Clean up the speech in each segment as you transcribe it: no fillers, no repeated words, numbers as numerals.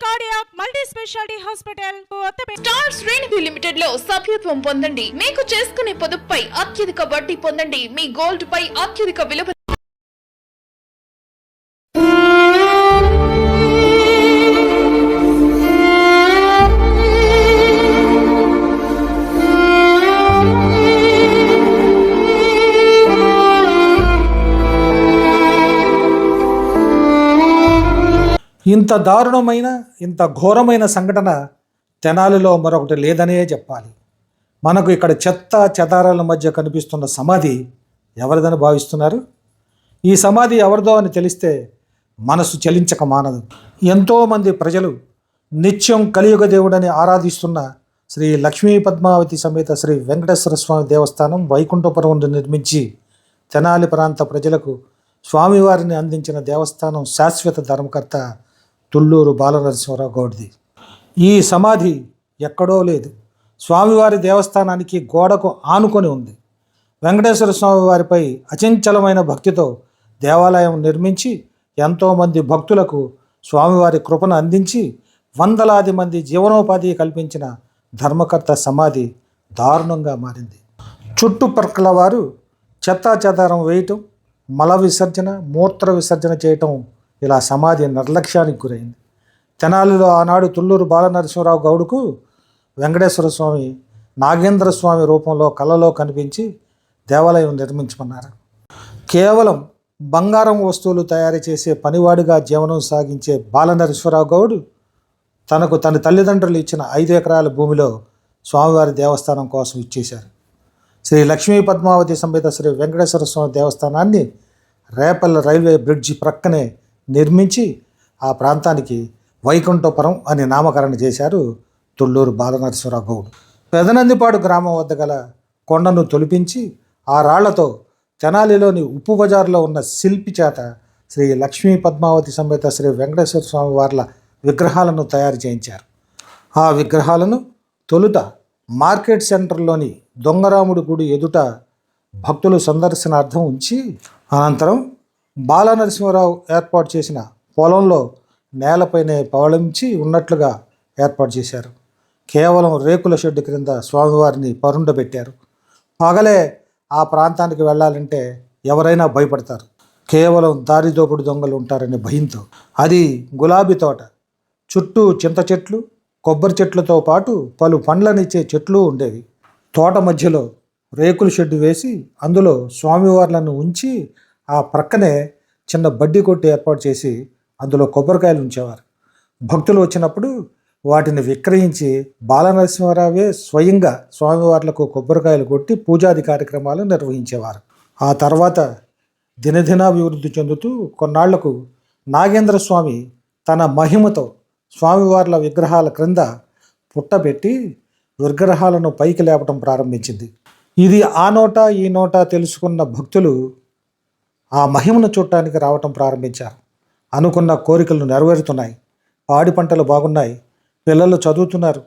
Cardiac multi speciality hospital star శ్రేణి limited లో సభ్యత్వం పొందండి. మీకు చేసుకునే పొదుపుపై అత్యధిక వడ్డీ పొందండి. మీ గోల్డ్ పై అత్యధిక విలువ. ఇంత దారుణమైన ఇంత ఘోరమైన సంఘటన తెనాలిలో మరొకటి లేదనే చెప్పాలి. మనకు ఇక్కడ చెత్త చెదారాల మధ్య కనిపిస్తున్న సమాధి ఎవరిదని భావిస్తున్నారు? ఈ సమాధి ఎవరిదో అని తెలిస్తే మనసు చలించక మానదు. ఎంతోమంది ప్రజలు నిత్యం కలియుగ దేవుడని ఆరాధిస్తున్న శ్రీ లక్ష్మీ పద్మావతి సమేత శ్రీ వెంకటేశ్వర స్వామి దేవస్థానం వైకుంఠపురం నిర్మించి తెనాలి ప్రాంత ప్రజలకు స్వామివారిని అందించిన దేవస్థానం శాశ్వత ధర్మకర్త తుళ్ళూరు బాలనరసింహరావు గౌడ్ది. ఈ సమాధి ఎక్కడో లేదు, స్వామివారి దేవస్థానానికి గోడకు ఆనుకొని ఉంది. వెంకటేశ్వర స్వామి వారిపై అచంచలమైన భక్తితో దేవాలయం నిర్మించి ఎంతోమంది భక్తులకు స్వామివారి కృపను అందించి వందలాది మంది జీవనోపాధి కల్పించిన ధర్మకర్త సమాధి దారుణంగా మారింది. చుట్టుపక్కల వారు చెత్తా చెదారం వేయటం, మల విసర్జన, మూత్ర విసర్జన చేయటం, ఇలా సమాధి నిర్లక్ష్యానికి గురైంది. తెనాలిలో ఆనాడు తుళ్ళూరు బాలనరసింహరావు గౌడుకు వెంకటేశ్వర స్వామి నాగేంద్ర స్వామి రూపంలో కలలో కనిపించి దేవాలయం నిర్మించమన్నారు. కేవలం బంగారం వస్తువులు తయారు చేసే పనివాడిగా జీవనం సాగించే బాలనరసింహరావు గౌడు తనకు తన తల్లిదండ్రులు ఇచ్చిన 5 ఎకరాల భూమిలో స్వామివారి దేవస్థానం కోసం ఇచ్చేశారు. శ్రీ లక్ష్మీ పద్మావతి సమేత శ్రీ వెంకటేశ్వర స్వామి దేవస్థానాన్ని రేపల్ల రైల్వే బ్రిడ్జి ప్రక్కనే నిర్మించి ఆ ప్రాంతానికి వైకుంఠపురం అని నామకరణ చేశారు తుళ్ళూరు బాలనరసింహరావు గౌడ్. పెదనందిపాడు గ్రామం వద్ద గల కొండను తొలిపించి ఆ రాళ్లతో తెనాలిలోని ఉప్పు బజార్లో ఉన్న శిల్పి చేత శ్రీ లక్ష్మీ పద్మావతి సమేత శ్రీ వెంకటేశ్వర స్వామి వార్ల విగ్రహాలను తయారు చేయించారు. ఆ విగ్రహాలను తొలుత మార్కెట్ సెంటర్లోని దొంగరాముడి గుడి ఎదుట భక్తులు సందర్శనార్థం ఉంచి అనంతరం బాలనరసింహరావు ఏర్పాటు చేసిన పొలంలో నేలపైనే పవళించి ఉన్నట్లుగా ఏర్పాటు చేశారు. కేవలం రేకుల షెడ్డు క్రింద స్వామివారిని పరుండబెట్టారు. పగలే ఆ ప్రాంతానికి వెళ్ళాలంటే ఎవరైనా భయపడతారు, కేవలం దారిదోపుడు దొంగలు ఉంటారనే భయంతో. అది గులాబీ తోట, చుట్టూ చింత చెట్లు, కొబ్బరి చెట్లతో పాటు పలు పండ్లనిచ్చే చెట్లు ఉండేవి. తోట మధ్యలో రేకుల షెడ్డు వేసి అందులో స్వామివార్లను ఉంచి ఆ ప్రక్కనే చిన్న బడ్డీ కొట్టు ఏర్పాటు చేసి అందులో కొబ్బరికాయలు ఉంచేవారు. భక్తులు వచ్చినప్పుడు వాటిని విక్రయించి బాలనరసింహారావే స్వయంగా స్వామివార్లకు కొబ్బరికాయలు కొట్టి పూజాది కార్యక్రమాలు నిర్వహించేవారు. ఆ తర్వాత దినదినాభివృద్ధి చెందుతూ కొన్నాళ్లకు నాగేంద్ర స్వామి తన మహిమతో స్వామివార్ల విగ్రహాల క్రింద పుట్టబెట్టి విగ్రహాలను పైకి లేపటం ప్రారంభించింది. ఇది ఆ నోట ఈ నోట తెలుసుకున్న భక్తులు ఆ మహిమను చూడటానికి రావటం ప్రారంభించారు. అనుకున్న కోరికలు నెరవేరుతున్నాయి, పాడి పంటలు బాగున్నాయి, పిల్లలు చదువుతున్నారు,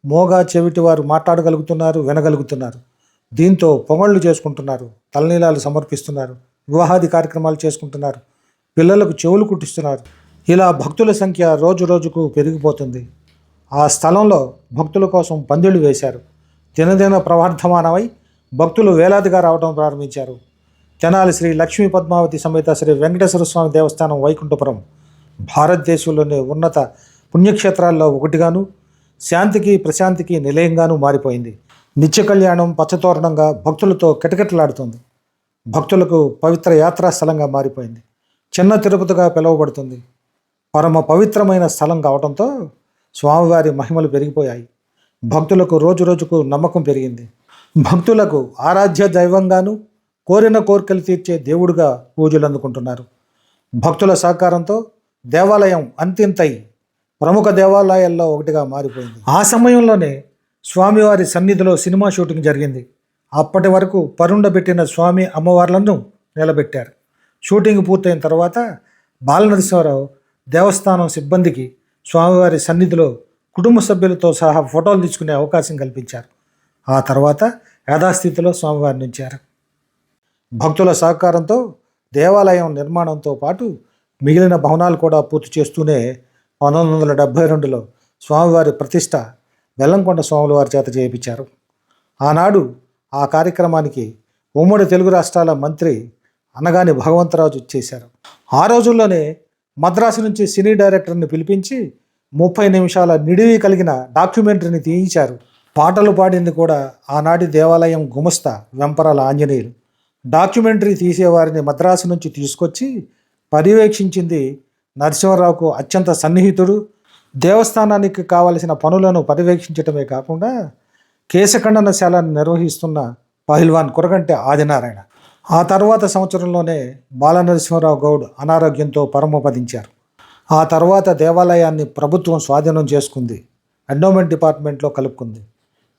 మోగా చెవిటి వారు మాట్లాడగలుగుతున్నారు, వినగలుగుతున్నారు. దీంతో పొంగళ్ళు చేసుకుంటున్నారు, తలనీలాలు సమర్పిస్తున్నారు, వివాహాది కార్యక్రమాలు చేసుకుంటున్నారు, పిల్లలకు చెవులు కుట్టిస్తున్నారు. ఇలా భక్తుల సంఖ్య రోజు రోజుకు పెరిగిపోతుంది. ఆ స్థలంలో భక్తుల కోసం పందిళ్లు వేశారు. దినదిన ప్రవర్ధమానమై భక్తులు వేలాదిగా రావడం ప్రారంభించారు. తెనాలి శ్రీ లక్ష్మీ పద్మావతి సమేత శ్రీ వెంకటేశ్వర స్వామి దేవస్థానం వైకుంఠపురం భారతదేశంలోని ఉన్నత పుణ్యక్షేత్రాల్లో ఒకటిగాను, శాంతికి ప్రశాంతికి నిలయంగాను మారిపోయింది. నిత్య కళ్యాణం పచ్చతోరణంగా భక్తులతో కిటకిటలాడుతుంది. భక్తులకు పవిత్ర యాత్రా స్థలంగా మారిపోయింది. చిన్న తిరుపతిగా పిలువబడుతుంది. పరమ పవిత్రమైన స్థలం కావడంతో స్వామివారి మహిమలు పెరిగిపోయాయి. భక్తులకు రోజు రోజుకు నమ్మకం పెరిగింది. భక్తులకు ఆరాధ్య దైవంగాను, కోరిన కోరికలు తీర్చే దేవుడిగా పూజలు అందుకుంటున్నారు. భక్తుల సహకారంతో దేవాలయం అంతింతై ప్రముఖ దేవాలయాల్లో ఒకటిగా మారిపోయింది. ఆ సమయంలోనే స్వామివారి సన్నిధిలో సినిమా షూటింగ్ జరిగింది. అప్పటి వరకు పరుండబెట్టిన స్వామి అమ్మవార్లను నిలబెట్టారు. షూటింగ్ పూర్తయిన తర్వాత బాలనరసింహారావు దేవస్థానం సిబ్బందికి స్వామివారి సన్నిధిలో కుటుంబ సభ్యులతో సహా ఫోటోలు తీసుకునే అవకాశం కల్పించారు. ఆ తర్వాత యథాస్థితిలో స్వామివారిని ఉంచారు. భక్తుల సహకారంతో దేవాలయం నిర్మాణంతో పాటు మిగిలిన భవనాలు కూడా పూర్తి చేస్తూనే 1972లో స్వామివారి ప్రతిష్ట బెల్లంకొండ స్వాముల వారి చేత చేయించారు. ఆనాడు ఆ కార్యక్రమానికి ఉమ్మడి తెలుగు రాష్ట్రాల మంత్రి అనగాని భగవంతరాజు చేశారు. ఆ రోజుల్లోనే మద్రాసు నుంచి సినీ డైరెక్టర్ని పిలిపించి 30 నిమిషాల నిడివి కలిగిన డాక్యుమెంటరీని తీయించారు. పాటలు పాడింది కూడా ఆనాటి దేవాలయం గుమస్తా వెంపరాల ఆంజనేయులు. డాక్యుమెంటరీ తీసేవారిని మద్రాసు నుంచి తీసుకొచ్చి పర్యవేక్షించింది నరసింహారావుకు అత్యంత సన్నిహితుడు. దేవస్థానానికి కావలసిన పనులను పర్యవేక్షించడమే కాకుండా కేశఖండనశాలను నిర్వహిస్తున్న పహిల్వాన్ కురగంటి ఆదినారాయణ. ఆ తర్వాత సంవత్సరంలోనే బాలనరసింహారావు గౌడ్ అనారోగ్యంతో పరమపదించారు. ఆ తర్వాత దేవాలయాన్ని ప్రభుత్వం స్వాధీనం చేసుకుంది, ఎండోమెంట్ డిపార్ట్మెంట్లో కలుపుకుంది.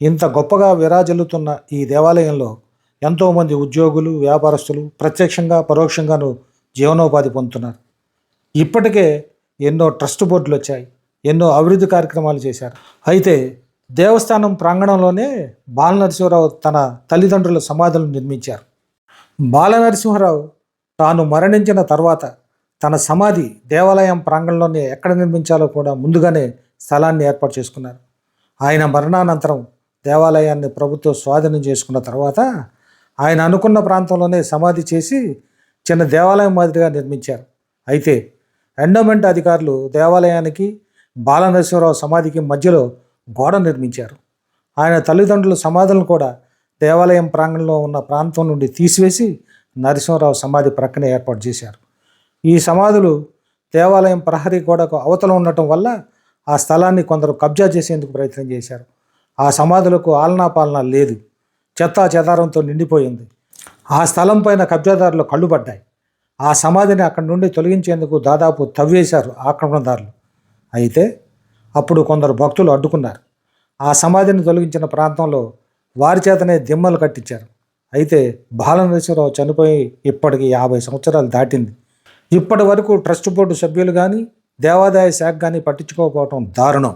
ఇంత గొప్పగా విరాజిల్లుతున్న ఈ దేవాలయంలో ఎంతోమంది ఉద్యోగులు, వ్యాపారస్తులు ప్రత్యక్షంగా పరోక్షంగాను జీవనోపాధి పొందుతున్నారు. ఇప్పటికే ఎన్నో ట్రస్ట్ బోర్డులు వచ్చాయి, ఎన్నో అభివృద్ధి కార్యక్రమాలు చేశారు. అయితే దేవస్థానం ప్రాంగణంలోనే బాలనరసింహారావు తన తల్లిదండ్రుల సమాధులను నిర్మించారు. బాలనరసింహారావు తాను మరణించిన తర్వాత తన సమాధి దేవాలయం ప్రాంగణంలోనే ఎక్కడ నిర్మించాలో కూడా ముందుగానే స్థలాన్ని ఏర్పాటు చేసుకున్నారు. ఆయన మరణానంతరం దేవాలయాన్ని ప్రభుత్వం స్వాధీనం చేసుకున్న తర్వాత ఆయన అనుకున్న ప్రాంతంలోనే సమాధి చేసి చిన్న దేవాలయం మాదిరిగా నిర్మించారు. అయితే ఎండోమెంట్ అధికారులు దేవాలయానికి బాలనరసింహారావు సమాధికి మధ్యలో గోడ నిర్మించారు. ఆయన తల్లిదండ్రుల సమాధులను కూడా దేవాలయం ప్రాంగణంలో ఉన్న ప్రాంతం నుండి తీసివేసి నరసింహారావు సమాధి ప్రక్కనే ఏర్పాటు చేశారు. ఈ సమాధులు దేవాలయం ప్రహరీ గోడకు అవతల ఉండటం వల్ల ఆ స్థలాన్ని కొందరు కబ్జా చేసేందుకు ప్రయత్నం చేశారు. ఆ సమాధులకు ఆలనా పాలన లేదు, చెత్తా చెదారంతో నిండిపోయింది. ఆ స్థలం పైన కబ్జాదారులు కళ్ళుపడ్డాయి. ఆ సమాధిని అక్కడి నుండి తొలగించేందుకు దాదాపు తవ్వేశారు ఆక్రమణదారులు. అయితే అప్పుడు కొందరు భక్తులు అడ్డుకున్నారు. ఆ సమాధిని తొలగించిన ప్రాంతంలో వారి చేతనే దిమ్మలు కట్టించారు. అయితే బాలనరసింహారావు చనిపోయి ఇప్పటికి 50 సంవత్సరాలు దాటింది. ఇప్పటి వరకు ట్రస్ట్ బోర్డు సభ్యులు కానీ దేవాదాయ శాఖ కానీ పట్టించుకోకపోవటం దారుణం.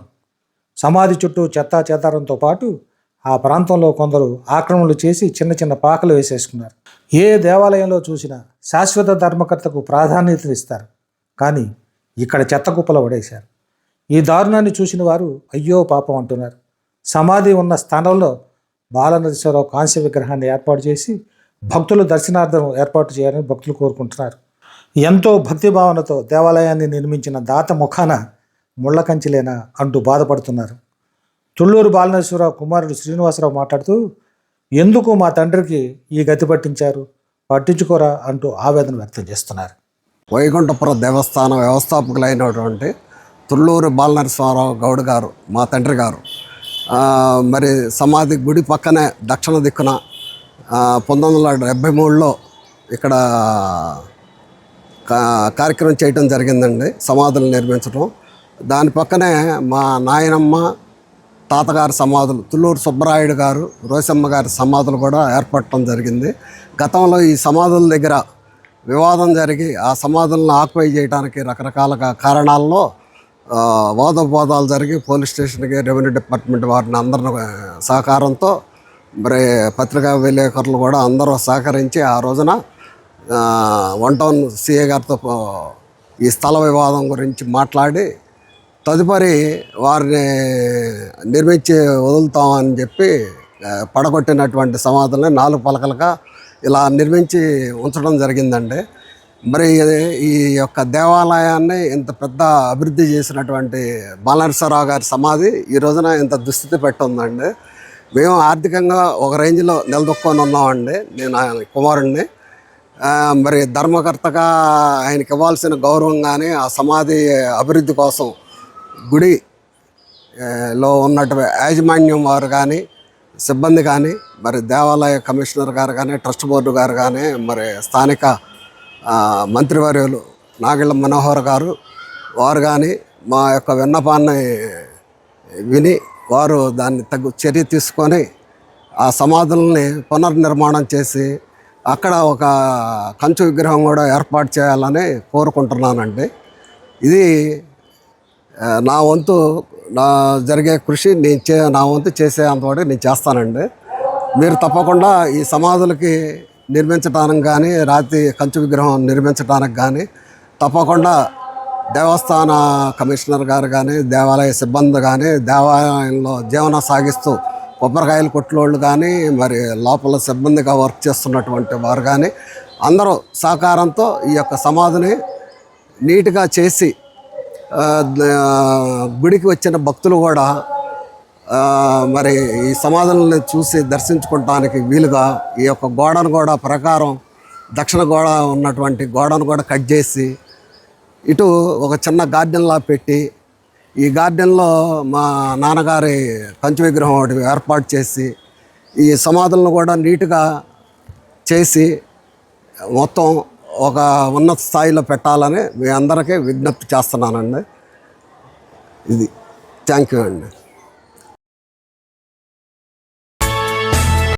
సమాధి చుట్టూ చెత్తా చెదారంతో పాటు ఆ ప్రాంతంలో కొందరు ఆక్రమణలు చేసి చిన్న చిన్న పాకలు వేసేసుకున్నారు. ఏ దేవాలయంలో చూసినా శాశ్వత ధర్మకర్తకు ప్రాధాన్యతనిస్తారు, కానీ ఇక్కడ చెత్త కుప్పలు పడేశారు. ఈ దారుణాన్ని చూసిన వారు అయ్యో పాపం అంటున్నారు. సమాధి ఉన్న స్థానంలో బాలనరసింహారావు కాంస్య విగ్రహాన్ని ఏర్పాటు చేసి భక్తుల దర్శనార్థం ఏర్పాటు చేయాలని భక్తులు కోరుకుంటున్నారు. ఎంతో భక్తిభావనతో దేవాలయాన్ని నిర్మించిన దాత ముఖాన ముళ్ళకంచిలేనా అంటూ బాధపడుతున్నారు. తుళ్ళూరు బాలనరసింహారావు కుమారుడు శ్రీనివాసరావు మాట్లాడుతూ, ఎందుకు మా తండ్రికి ఈ గతి పట్టించారు, పట్టించుకోరా అంటూ ఆవేదన వ్యక్తం చేస్తున్నారు. వైకుంఠపురం దేవస్థాన వ్యవస్థాపకులైనటువంటి తుళ్ళూరు బాలనరసింహారావు గౌడ్ గారు, మా తండ్రి గారు, మరి సమాధి గుడి పక్కనే దక్షిణ దిక్కున 1973లో ఇక్కడ కార్యక్రమం చేయటం జరిగిందండి, సమాధులు నిర్మించడం. దాని పక్కనే మా నాయనమ్మ తాతగారి సమాధులు, తుళ్ళూరు సుబ్బరాయుడు గారు, రోసమ్మ గారి సమాధులు కూడా ఏర్పడటం జరిగింది. గతంలో ఈ సమాధుల దగ్గర వివాదం జరిగి ఆ సమాధులను ఆక్యుపై చేయడానికి రకరకాల కారణాల్లో వాదోపవాదాలు జరిగి పోలీస్ స్టేషన్కి రెవెన్యూ డిపార్ట్మెంట్ వారిని అందరి సహకారంతో మరి పత్రికా విలేకరులు కూడా అందరూ సహకరించి ఆ రోజున 1 టౌన్ సిఏ గారితో ఈ స్థల వివాదం గురించి మాట్లాడి తదుపరి వారిని నిర్మించి వదులుతామని చెప్పి పడగొట్టినటువంటి సమాధుల్ని 4 పలకలుగా ఇలా నిర్మించి ఉంచడం జరిగిందండి. మరి ఈ యొక్క దేవాలయాన్ని ఇంత పెద్ద అభివృద్ధి చేసినటువంటి బాలనరసింహారావు గారి సమాధి ఈ రోజున ఇంత దుస్థితి పెట్టుందండి. మేము ఆర్థికంగా ఒక రేంజ్లో నిలదొక్కొని ఉన్నామండి. నేను ఆయన కుమారుడిని. మరి ధర్మకర్తగా ఆయనకి ఇవ్వాల్సిన గౌరవం కానీ ఆ సమాధి అభివృద్ధి కోసం గుడిలో ఉన్నటువంటి యాజమాన్యం వారు కానీ సిబ్బంది కానీ మరి దేవాలయ కమిషనర్ గారు కానీ ట్రస్ట్ బోర్డు గారు కానీ మరి స్థానిక మంత్రివర్యులు నాగిళ్ళ మనోహర్ గారు వారు కానీ మా యొక్క విన్నపాన్ని విని వారు దాన్ని తగు చర్య తీసుకొని ఆ సమాధుల్ని పునర్నిర్మాణం చేసి అక్కడ ఒక కంచు విగ్రహం కూడా ఏర్పాటు చేయాలని కోరుకుంటున్నానండి. ఇది నా వంతు జరిగే కృషి నా వంతు చేసేంతవరకు నేను చేస్తానండి. మీరు తప్పకుండా ఈ సమాధులకి నిర్మించడానికి కానీ రాతి కంచు విగ్రహం నిర్మించడానికి కానీ తప్పకుండా దేవస్థాన కమిషనర్ గారు కానీ, దేవాలయ సిబ్బంది కానీ, దేవాలయంలో జీవనం సాగిస్తూ కొబ్బరికాయల కొట్లోళ్ళు కానీ, మరి లోపల సిబ్బందిగా వర్క్ చేస్తున్నటువంటి వారు కానీ అందరూ సహకారంతో ఈ యొక్క సమాధిని నీట్గా చేసి గుడికి వచ్చిన భక్తులు కూడా మరి ఈ సమాధులను చూసి దర్శించుకోవడానికి వీలుగా ఈ యొక్క గోడను కూడా ప్రకారం దక్షిణ గోడ ఉన్నటువంటి గోడను కూడా కట్ చేసి ఇటు ఒక చిన్న గార్డెన్లా పెట్టి ఈ గార్డెన్లో మా నాన్నగారి కంచు విగ్రహం ఒకటి ఏర్పాటు చేసి ఈ సమాధులను కూడా నీట్గా చేసి మొత్తం ఒక ఉన్నత స్థాయిలో పెట్టాలని మీ అందరికీ విజ్ఞప్తి చేస్తున్నానండి. ఇది థ్యాంక్ యూ అండి.